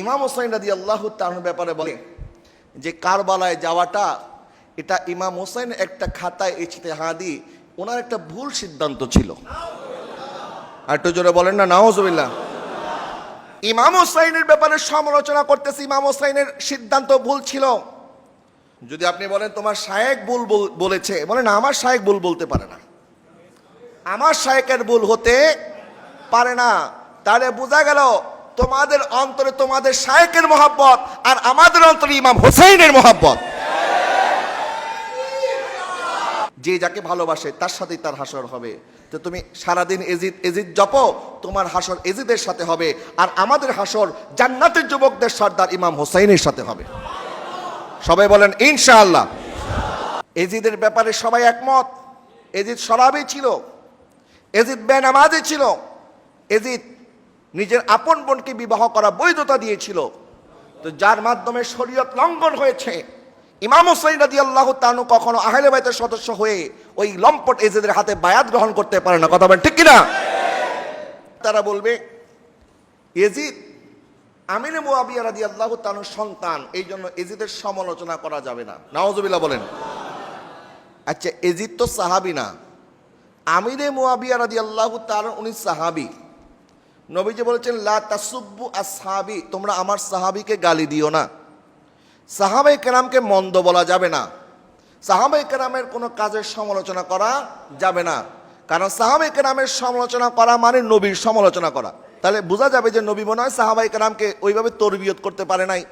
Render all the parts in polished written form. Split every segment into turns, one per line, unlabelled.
ইমাম হোসাইন রাদিয়াল্লাহু তাআলার ব্যাপারে বলে যে কারবালায় যাওয়াটা এটা ইমাম হোসাইন একটা খাতায় ইজতিহাদি ওনার একটা ভুল সিদ্ধান্ত ছিল। আর একটু জোরে বলেন না নাউজুবিল্লাহ। ইমাম হোসাইনের ব্যাপারে সমালোচনা করতেছে, ইমাম হোসাইনের সিদ্ধান্ত ভুল ছিল। যদি আপনি বলেন তোমার শায়েখ ভুল বলেছে, বলেন আমার শায়েখ ভুল বলতে পারে না, আমার শায়েখের ভুল হতে পারে না। তাহলে বোঝা গেল তোমাদের অন্তরে তোমাদের শায়েখের মহব্বত আর আমাদের অন্তরে ইমাম হোসাইনের মহব্বত। যে যাকে ভালোবাসে তার সাথেই তার হাসর হবে। তো তুমি সারাদিন এজিদ এজিদ জপো, তোমার হাসর এজিদের সাথে হবে, আর আমাদের হাসর জান্নাতের যুবকদের সর্দার ইমাম হোসাইনের সাথে হবে। সবাই বলেন ইনশাআল্লাহ। এজিদের ব্যাপারে সবাই একমত। এজিদ শরাবী ছিল, এজিদ বেনামাজি ছিল, এজিদ নিজের আপন বোনকে বিবাহ করা বৈধতা দিয়েছিল। তো যার মাধ্যমে শরীয়ত লঙ্ঘন হয়েছে, ইমাম হোসাইন রাদিয়াল্লাহু তাআলা কখনো আহলে বাইতের সদস্য হয়ে ওই লম্পট এজিদের হাতে বায়াত গ্রহণ করতে পারে না। কথা বলেন ঠিক কিনা? তারা বলবে এজিদ আমিরে মুয়াবিয়া রাদিয়াল্লাহু তাআলার সন্তান, এই জন্য এজিদের সমালোচনা করা যাবে না। নাউজুবিল্লাহ বলেন। আচ্ছা, এজিদ তো সাহাবী না, আমিরে মুয়াবিয়া রাদিয়াল্লাহু তাআলা উনি সাহাবী। নবীজি বলেছেন লা তাসুব্বু আসহাবি, তোমরা আমার সাহাবীকে গালি দিও না। সাহাবায়ে কেরামকে মন্দ বলা যাবে না, সাহাবায়ে কেরামের কোনো কাজের সমালোচনা করা যাবে না। কারণ সাহাবায়ে কেরামের সমালোচনা করা মানে নবীর সমালোচনা করা। তাহলে বোঝা যাবে যে নবী মনে হয় সাহাবায়ে কেরামকে ওইভাবে তরবিয়ত করতে পারে নাই,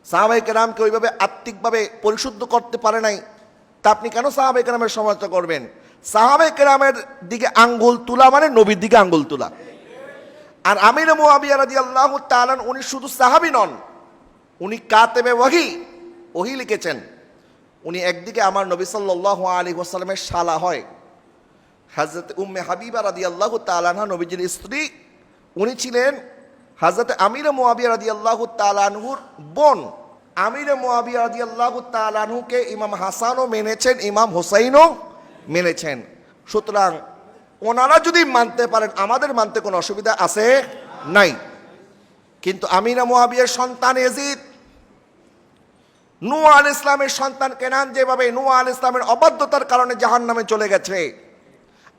সাহাবায়ে কেরামকে ওইভাবে আত্মিকভাবে পরিশুদ্ধ করতে পারে নাই। তা আপনি কেন সাহাবায়ে কেরামের সমালোচনা করবেন? সাহাবায়ে কেরামের দিকে আঙ্গুল তোলা মানে নবীর দিকে আঙ্গুল তোলা। আর আমির মুয়াবিয়া রাদিয়াল্লাহু তাআলা উনি শুধু সাহাবী নন, উনি কাতেবে ওহী লিখেছেন। উনি একদিকে আমার নবী সাল্লাল্লাহু আলাইহি ওয়াসাল্লামের শালা হয়, হযরত উম্মে হাবিবা রাদিয়াল্লাহু তাআলা আনহা নবীজির স্ত্রী। উনি ছিলেন হযরত আমির মুয়াবিয়া রাদিয়াল্লাহু তাআলা আনহুর বোন। আমির মুয়াবিয়া রাদিয়াল্লাহু তাআলা আনহুকে ইমাম হাসানও মেনেছেন, ইমাম হোসাইনও মেনেছেন। সুতরাং ওনারা যদি মানতে পারেন আমাদের মানতে কোনো অসুবিধা আছে নাই। কিন্তু আমিনা মুয়াবিয়ার সন্তান এজিদ, নূহ আলাইহিস সালামের সন্তান কেনান যেভাবে নূহ আলাইহিস সালামের অবাধ্যতার কারণে জাহান্নামে চলে গেছে,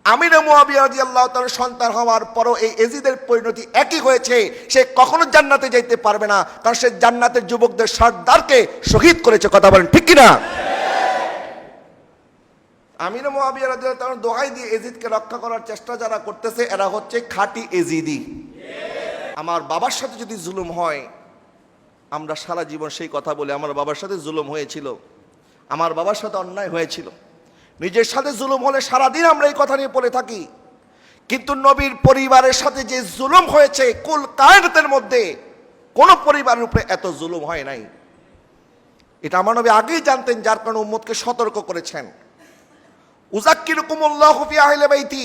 আমিনা মুয়াবিয়া রাদিয়াল্লাহু তাআলার সন্তান হওয়ার পরও এই এজিদের পরিণতি একই হয়েছে। সে কখনো জান্নাতে যাইতে পারবে না, কারণ সে জান্নাতের যুবকদের সর্দারকে শহীদ করেছে। কথা বলেন ঠিক কিনা? আমিনা মুয়াবিয়া রাদিয়াল্লাহু তাআলা দোহাই দিয়ে এজিদকে রক্ষা করার চেষ্টা যারা করতেছে এরা হচ্ছে খাঁটি এজিদি। আমার বাবার সাথে যদি জুলুম হয়, আমরা সারা জীবন সেই কথা বলি আমার বাবার সাথে জুলুম হয়েছিল, আমার বাবার সাথে অন্যায় হয়েছিল। নিজের সাথে জুলুম হলে সারাদিন আমরা এই কথা নিয়ে পড়ে থাকি। কিন্তু নবীর পরিবারের সাথে যে জুলুম হয়েছে, কুল কায়নাতের মধ্যে কোন পরিবারের উপরে এত জুলুম হয় নাই। এটা আমার নবী আগেই জানতেন, যার কারণে উম্মতকে সতর্ক করেছেন। উযাক্কিরুকুমুল্লাহু ফি আহলি বাইতি,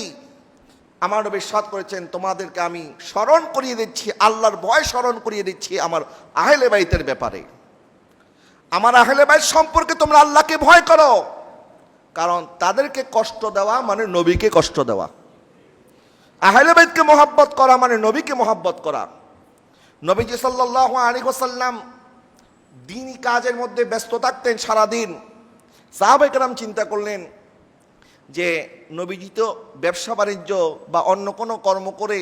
আমার নবী ইরশাদ করেছেন তোমাদেরকে আমি স্মরণ করিয়ে দিচ্ছি, আল্লাহর ভয় স্মরণ করিয়ে দিচ্ছি আমার আহলে বাইতের ব্যাপারে। আমার আহলে বাইত সম্পর্কে তোমরা আল্লাহকে ভয় করো, কারণ তাদেরকে কষ্ট দেওয়া মানে নবীকে কষ্ট দেওয়া। আহলে বাইতকে মহব্বত করা মানে নবীকে মহব্বত করা। নবীজি সাল্লাল্লাহু আলাইহি ওয়াসাল্লাম দ্বীনি কাজের মধ্যে ব্যস্ত থাকতেন সারাদিন। সাহাবায়ে কেরাম চিন্তা করলেন যে নবীজি তো ব্যবসা বাণিজ্য বা অন্য কোনো কর্ম করে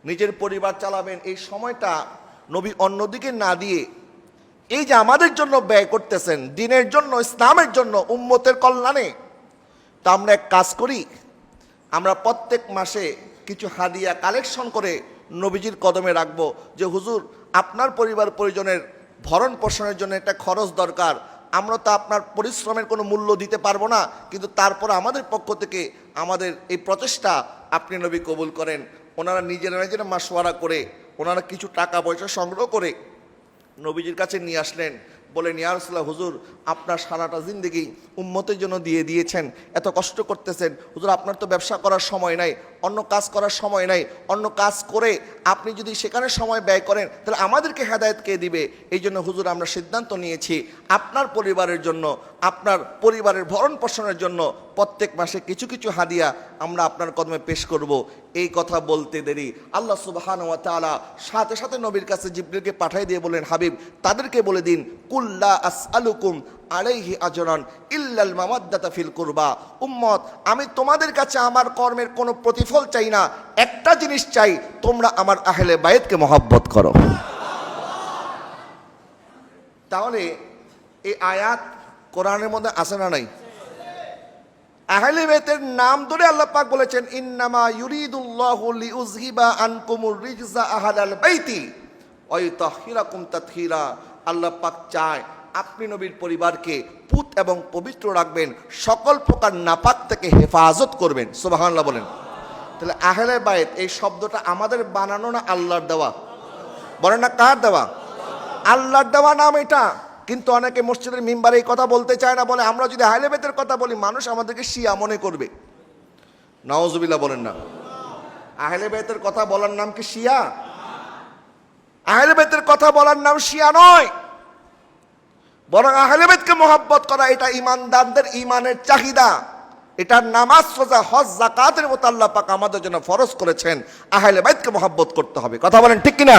নিজের পরিবার চালাবেন, এই সময়টা নবী অন্যদিকে না দিয়ে এই যে আমাদের জন্য ব্যয় করতেছেন, দ্বীনের জন্য, ইসলামের জন্য, উম্মতের কল্যাণে, তা আমরা এক কাজ করি, আমরা প্রত্যেক মাসে কিছু হাদিয়া কালেকশন করে নবীজির কদমে রাখবো যে হুজুর আপনার পরিবার পরিজনের ভরণ পোষণের জন্য একটা খরচ দরকার, আমরা তো আপনার পরিশ্রমের কোনো মূল্য দিতে পারবো না, কিন্তু তারপর আমাদের পক্ষ থেকে আমাদের এই প্রচেষ্টা আপনি নবী কবুল করেন। ওনারা নিজেরা মাশওয়ারা করে ওনারা কিছু টাকা পয়সা সংগ্রহ করে নবীজির কাছে নিয়ে আসলেন। বলেন ইয়া রাসূলুল্লাহ, হুজুর আপনার সারাটা জিন্দেগি উম্মতের জন্য দিয়ে দিয়েছেন, এত কষ্ট করতেছেন, হুজুর আপনার তো ব্যবসা করার সময় নাই, অন্য কাজ করার সময় নাই, অন্য কাজ করে আপনি যদি সেখানে সময় ব্যয় করেন তাহলে আমাদেরকে হেদায়েত কে দিবে? এই জন্য হুজুর আমরা সিদ্ধান্ত নিয়েছি আপনার পরিবারের জন্য, আপনার পরিবারের ভরণ পোষণের জন্য প্রত্যেক মাসে কিছু কিছু হাদিয়া আমরা আপনার কদমে পেশ করব। এই কথা বলতে দেরি আল্লাহ সুবহানাহু ওয়া তাআলা সাথে সাথে নবীর কাছে জিবরিলকে পাঠিয়ে দিয়ে বলেন, হাবিব তাদেরকে বলে দিন, কুল্লা আসআলুকুম আলাইহি আজরান ইল্লাল মাওয়াদ্দাতা ফিল কুরবা। উম্মত, আমি তোমাদের কাছে আমার কর্মের কোনো প্রতিফল চাই না, একটা জিনিস চাই, তোমরা আমার আহলে বাইতকে মহব্বত করো। তাহলে এই আয়াত কোরআনের মধ্যে আছে না নাই? আহলে বাইতের নাম ধরে আল্লাহ পাক বলেছেন, ইন্নামা ইউরিদুল্লাহু লিউযহিবা আনকুমুর রিজসা আহলাল বাইতি ওয়া ইউতাহহিরাকুম তাতহীরা। আল্লাহ পাক চায় আপনি নবীর পরিবারকে পুত এবং পবিত্র রাখবেন, সকল প্রকার নাপাক থেকে হেফাজত করবেন। সুবহানাল্লাহ বলেন। তাহলে আহলে বাইত এই শব্দটা আমাদের বানানো না আল্লাহর দেওয়া? বলেন না কার দেওয়া? আল্লাহর দেওয়া নাম এটা। কিন্তু অনেকে মসজিদের মিম্বারে এই কথা বলতে চায় না, বলে আমরা যদি আহলে বাইতের কথা বলি মানুষ আমাদেরকে শিয়া মনে করবে। নাউজুবিল্লাহ বলেন না। আহলে বাইতের কথা বলার নাম কি শিয়া? আহলে বাইতের কথা বলার নাম শিয়া নয়, বরং আহলে বাইতকে মহব্বত করা এটা ঈমানদারদের ঈমানের চাহিদা। এটা নামাজ, রোজা, হজ, যাকাতের মতো আল্লাহ পাক আমাদের জন্য ফরজ করেছেন। আহলে বাইতকে মহব্বত করতে হবে। কথা বলেন ঠিক কিনা?